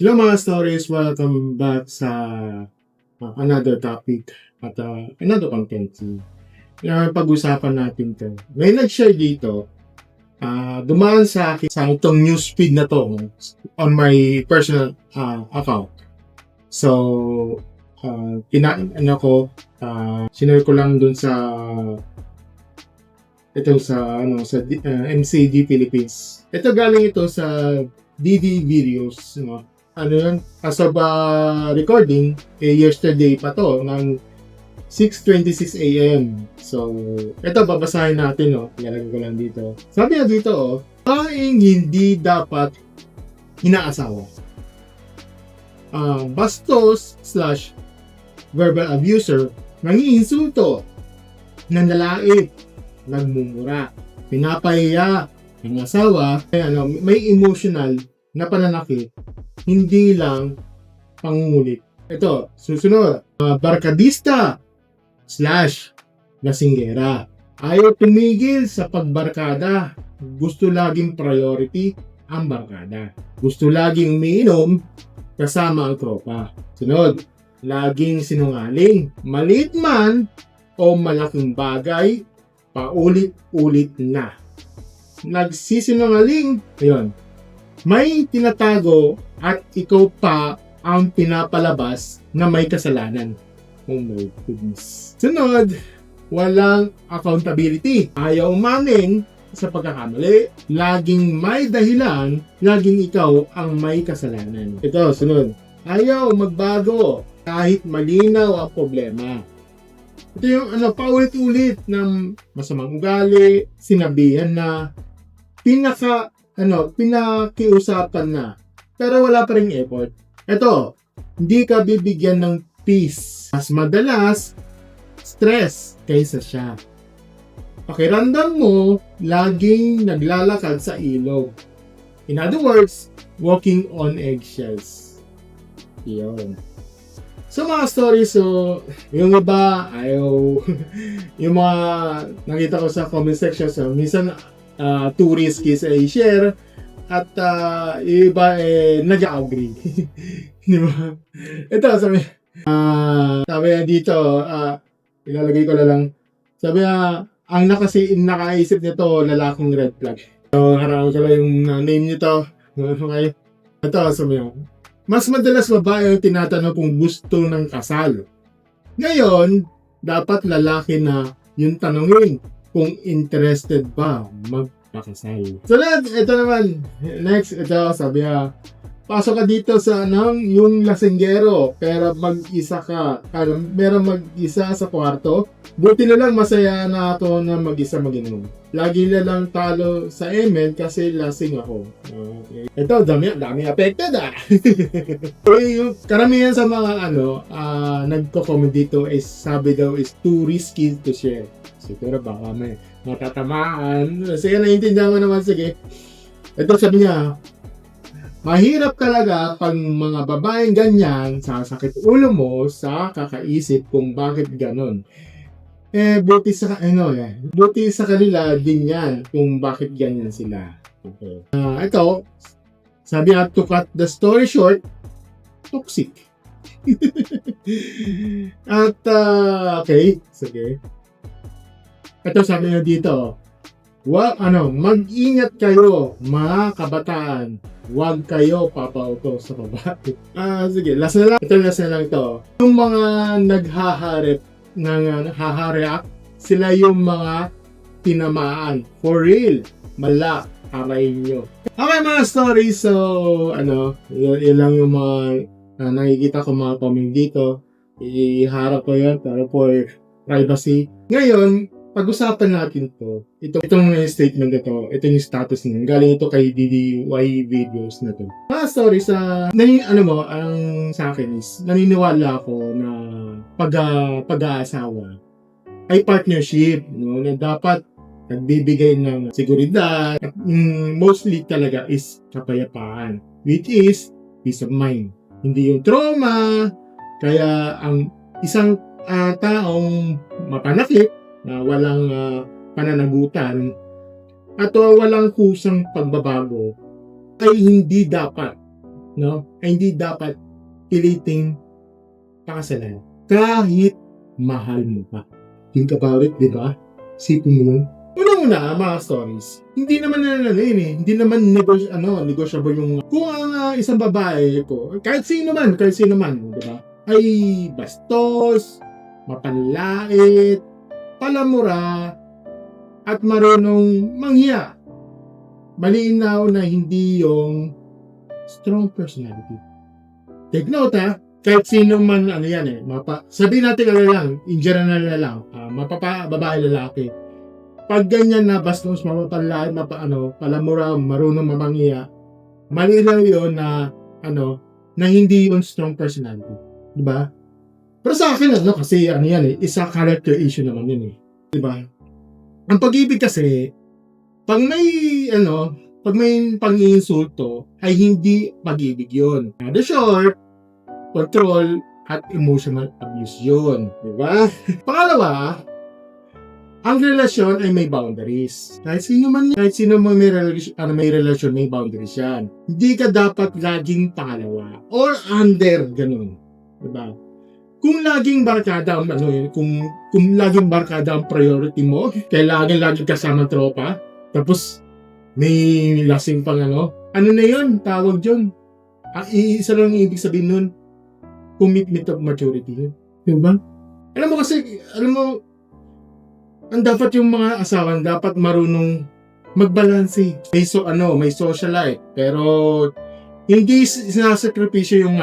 Hello mga stories, welcome back sa another topic at another content. Pag-usapan natin to. May nag-share dito, dumaan sa akin sa itong newsfeed na to on my personal account. So, sinare ko lang dun sa MCD Philippines. Ito galing ito sa DD Videos, no? Ano yun? As of recording, yesterday pa to, ng 6:26 AM. So, ito babasahin natin, no? Ilalagay ko lang dito. Sabi na dito, babaeng hindi dapat inaasawa. Bastos / verbal abuser, nangiinsulto, nanlalait, nagmumura, pinapahiya ng asawa, may emotional na pananakit, hindi lang pangungulit. Ito, susunod, barkadista / lasinggera. Ayaw tumigil sa pagbarkada. Gusto laging priority ang barkada. Gusto laging umiinom kasama ang tropa. Sunod, laging sinungaling. Maliit man o malaking bagay, paulit-ulit na. Nagsisinungaling, ayun, may tinatago at ikaw pa ang pinapalabas na may kasalanan. Oh my goodness. Sunod, walang accountability. Ayaw umamin sa pagkakamali. Laging may dahilan, laging ikaw ang may kasalanan. Ito, sunod. Ayaw magbago kahit malinaw ang problema. Ito yung paulit-ulit ng masamang ugali, sinabihan na, pinakiusapan na, pero wala pa ring effort. Ito, hindi ka bibigyan ng peace. Mas madalas, stress kaysa siya. Pakiramdam mo, laging naglalakad sa ilog. In other words, walking on eggshells. Yun. So mga stories, yung iba, ayaw, yung mga nakita ko sa comment section, so minsan, too risky sa i-share, at yung iba, nag-agree. Di ba? Ito, sabi dito, ilalagay ko na lang, sabi ang nakaisip nito, lalakong red flag. So, harap ko lang yung name nito. Okay. Ito, sabi mas madalas babae ang tinatanong kung gusto ng kasal. Ngayon, dapat lalaki na yung tanongin kung interested ba magpakasal. So, ito naman. Next, ito, sabi pasok ka dito sa yung lasinggero, pero mag-isa ka. Meron mag-isa sa kwarto. Buti na lang masaya na ako na mag-isa mag-inom. Lagi na lang talo sa email kasi lasing ako. Okay. Ito, dami affected yung karamihan sa mga nagko-comment dito is sabi daw is too risky to share. Siguro baka may matatamaan. Sige, naiintindihan mo naman, sige. Ito sabi niya, mahirap talaga pag mga babaeng ganyan, sasakit ulo mo sa kakaisip kung bakit ganon. Buti sa kanila din yan kung bakit ganyan sila. Okay. Ito, sabi nga, to cut the story short, toxic. At, okay, sige. Ito sabi nga dito, mag-ingat kayo, mga kabataan. Huwag kayo papauto sa babae. Sige, last na lang ito. Yung mga naghahareact, sila yung mga tinamaan. For real, malak, aray nyo. Okay mga stories, so, yun lang yung mga nakikita ko mga comment dito. Iharap ko yan, pero for privacy. Ngayon, pag-usapan natin to. Itong statement na to, ito yung status niya. Galing ito kay DDY Videos na to. Mga stories ang sa akin is, naniniwala ako na pag-aasawa ay partnership, no? Na dapat nagbibigay ng seguridad at mostly talaga is kapayapaan, which is peace of mind. Hindi yung trauma, kaya ang isang taong mapanakit na walang pananagutan at walang kusang pagbabago ay hindi dapat no? Ay hindi dapat piliting pakasalan. Kahit mahal mo pa. Think about it, di ba? Sipin mo nun. Unang-una, mga stories. Hindi naman hindi naman negotiable yung kung ang isang babae ko, kahit sino man, di ba? Ay bastos, mapanlait, palamura, at marunong manghiya. Malinaw na hindi yung strong personality. Take note kahit sino man sabihin natin lang, in general na lang, babae, lalaki. Pag ganyan na bastos, mapapanlait, palamura, marunong mamanghiya, malinaw yun na hindi yun strong personality. Diba? Pero sa akin, kasi isa character issue naman yun Diba? Ang pag-ibig kasi, pag may pang-iinsulto, ay hindi pag-ibig yun. The short, control, at emotional abuse yun. Diba? Pangalawa, ang relasyon ay may boundaries. Kahit sino man may relasyon, may boundaries yan. Hindi ka dapat laging pangalawa or under, ganun. Diba? Kung laging barkada kung laging barkada ang priority mo, kailangan laging kasama tropa, tapos may lasing pang na yun, tawag yun. Ang isa lang ibig sabihin nun, commitment of maturity yun. Diba? Alam mo, ang dapat yung mga asawan dapat marunong magbalanse. May social life, pero hindi sinasakripisyo yung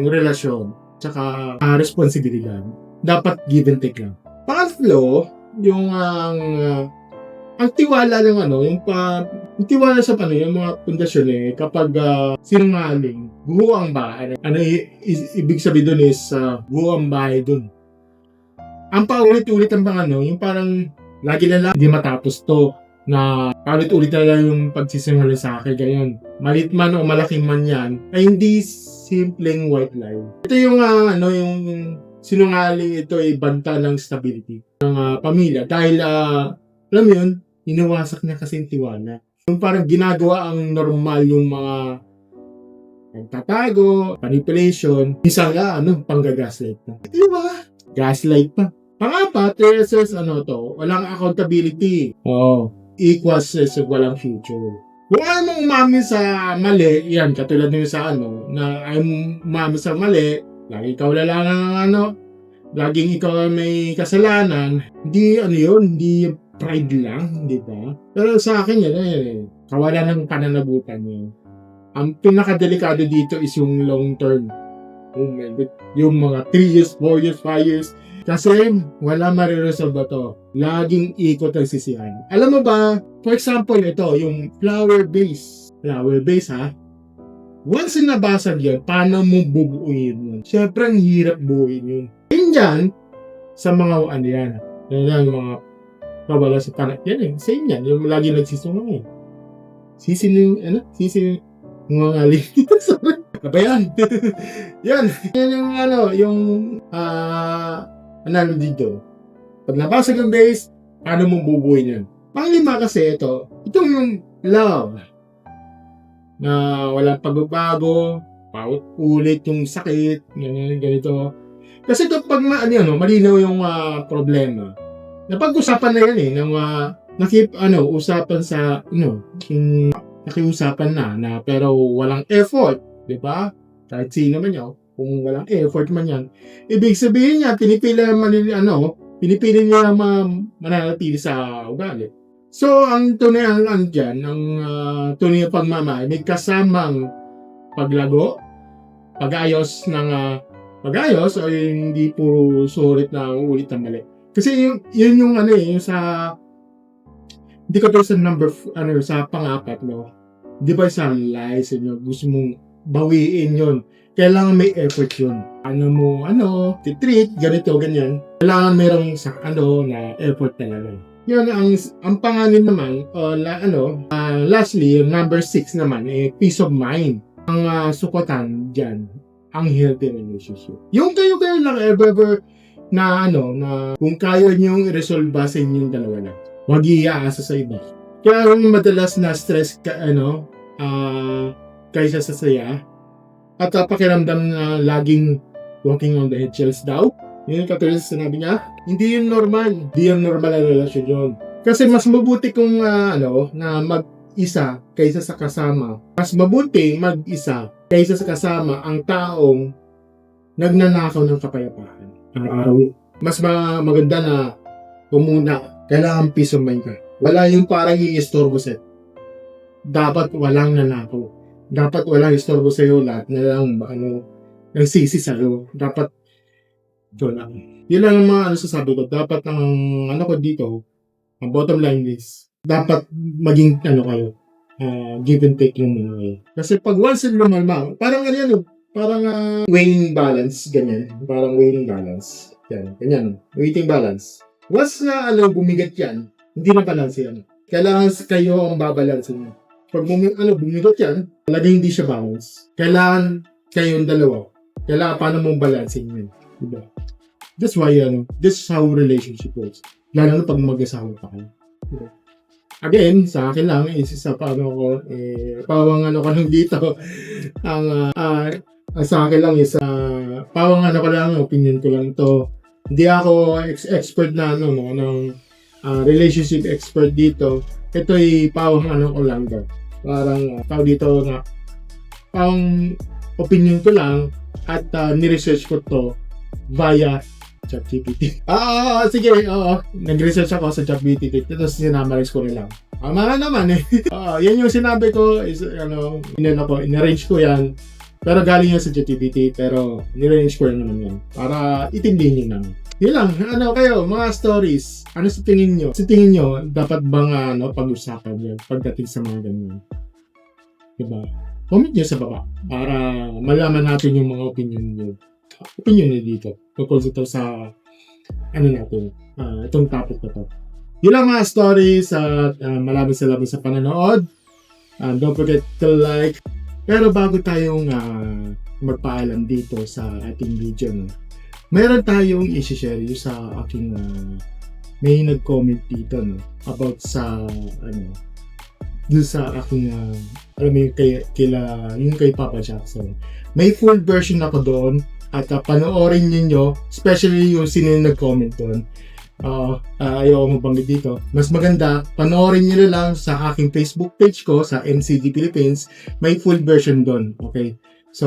relasyon tsaka responsibilidad. Dapat give and take lang. Pangatlo, yung ang tiwala ng yung tiwala sa yung mga pundasyon kapag sinungaling, buhuang bahay. Ibig sabihin doon is buhuang bahay doon. Ang paulit-ulit ang yung parang lagi na lang hindi matapos to na paulit-ulit na lang yung pagsisinungaling sa akin ganyan. Malit man o malaking man yan ay hindi simpleng white lie. Ito yung yung sinungaling ito ay banta ng stability ng pamilya dahil alam mo yun, iniwasak niya kasi yung tiwala. Yung parang ginagawa ang normal yung mga nagtatago, manipulation, isang panggagaslight na. Diba? Gaslight pa. Pangapat, walang accountability. Equals walang future. Kung ayaw mong umamin sa mali, yan, katulad nyo sa na ayaw mong umamin sa mali, lagi ikaw laging ikaw may kasalanan, hindi pride lang, di ba? Pero sa akin kawalan ng pananagutan yun. Ang pinakadelikado dito is yung long term. Yung mga 3 years, 4 years, 5 years. Kasi wala mariresolve to. Laging ikot ang sisihan. Alam mo ba, for example, ito, yung flower base. Flower base, once nabasag yan, paano mo bubuuin yun? Siyempre, ang hirap buuin yun. Yun dyan, sa mga yan. Yan mga kawala sa tanak yan Same yan, yung lagi nagsisunong ngungaling. Sorry. Apa yan? Yan yung dito. Pag nabasag yung base, paano mo bubuuin yan? Panglima kasi itong yung love na walang pagbabago, paulit yung sakit, ganito. Kasi kapag malinaw yung problema, napag-usapan na yan usapan sa nakiusapan na pero walang effort, di ba? Kahit sino man yun, kung walang effort man yan, ibig sabihin niya, pinipili niya mananatili sa ugali. So, ang tunay ang tunay ang pagmamahal, may kasamang paglago, pag-ayos o hindi puro sulit na ulit ang mali. Kasi yun yung yung sa hindi ko to sa sa pangapat, di ba isang lies gusto mong bawiin yun. Kailangan may effort yun. Titreat, ganito, ganyan. Kailangan merong na effort talaga. Yun, ang panganin naman, lastly, yung number 6 naman, peace of mind. Ang sukotan dyan, ang healthy relationship. Yung kayo lang ever na kung kaya niyong i-resolve sa inyong dalawa lang. Huwag iaasa sa iba. Kaya madalas na stress kaysa sa saya, At pakiramdam na laging walking on the eggshells daw. Yun yung katulad sa sinabi niya. Hindi yun normal. Hindi yun normal na relasyon yun. Kasi mas mabuti kung na mag-isa kaysa sa kasama. Mas mabuti mag-isa kaysa sa kasama ang taong nagnanakaw ng kapayapaan. Araw-araw. Mas maganda na muna. Kailangan peace of mind ka. Wala yung parang i-istorbo sa'yo. Dapat walang nanakaw. Dapat walang istorbo sa'yo. Lahat na lang nagsisi sa'yo. Dapat ito lang. Yun lang ang mga sasabi ko. Dapat ang ko dito, ang bottom line is, dapat maging kayo, give and take yung kasi pag once in lumalma, parang parang weighing balance, ganyan. Parang weighing balance. Yan, ganyan. Weighting balance. Once na bumigat yan, hindi na balance yan. Kailangan kayo ang babalansin mo. Pag bumigat yan, talagang hindi siya balance. Kailangan kayong dalawa. Kailangan paano mong balansin yun. Diba? That's why, this is how relationship works. Lalo na pag mag-asawa pa kayo. Diba? Again, sa akin lang, isa pawang ko lang dito. Sa akin lang is, pawang ko lang, opinion ko lang ito. Hindi ako expert na, ng relationship expert dito. Ito ay pawang ko lang daw. Parang, dito na, pawang opinion ko lang at ni-research ko to via ChatGPT. Sige, nag-research ako sa ChatGPT. Tapos sinamarize ko rin lang. Mga naman eh. Yan yung sinabi ko is, in-arrange ko yan. Pero galing yan sa ChatGPT. Pero, in-arrange ko rin naman yan. Para itindihin nyo naman. Yun lang. Kayo, mga stories. Ano sa tingin nyo? Sa tingin nyo, dapat bang pag-usapan yun pagdating sa mga ganyan? Diba? Comment nyo sa baba para malaman natin yung mga opinion nyo dito. Tungkol ito sa itong topic na to. Yun lang mga stories at maraming salamat sa panonood. Don't forget to like. Pero bago tayong magpaalam dito sa ating video, mayroon tayong i-share sa aking may nag-comment dito about sa dun sa aking yung kay Papa Jackson. May full version ako doon at panoorin niyo, especially yung sino yung nag-comment doon. Ayaw mabanggit dito. Mas maganda, panoorin niyo lang sa aking Facebook page ko sa MCD Philippines. May full version doon. Okay? So,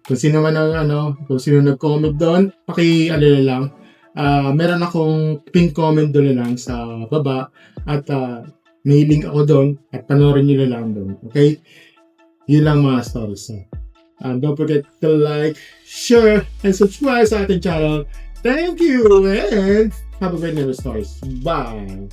kung sino man kung sino nag-comment doon, lang. Meron akong pin comment doon lang sa baba at may link ako doon at panoorin nyo lang doon. Okay? Yun lang mga stories. Don't forget to like, share, and subscribe sa ating channel. Thank you and have a great day with stories. Bye!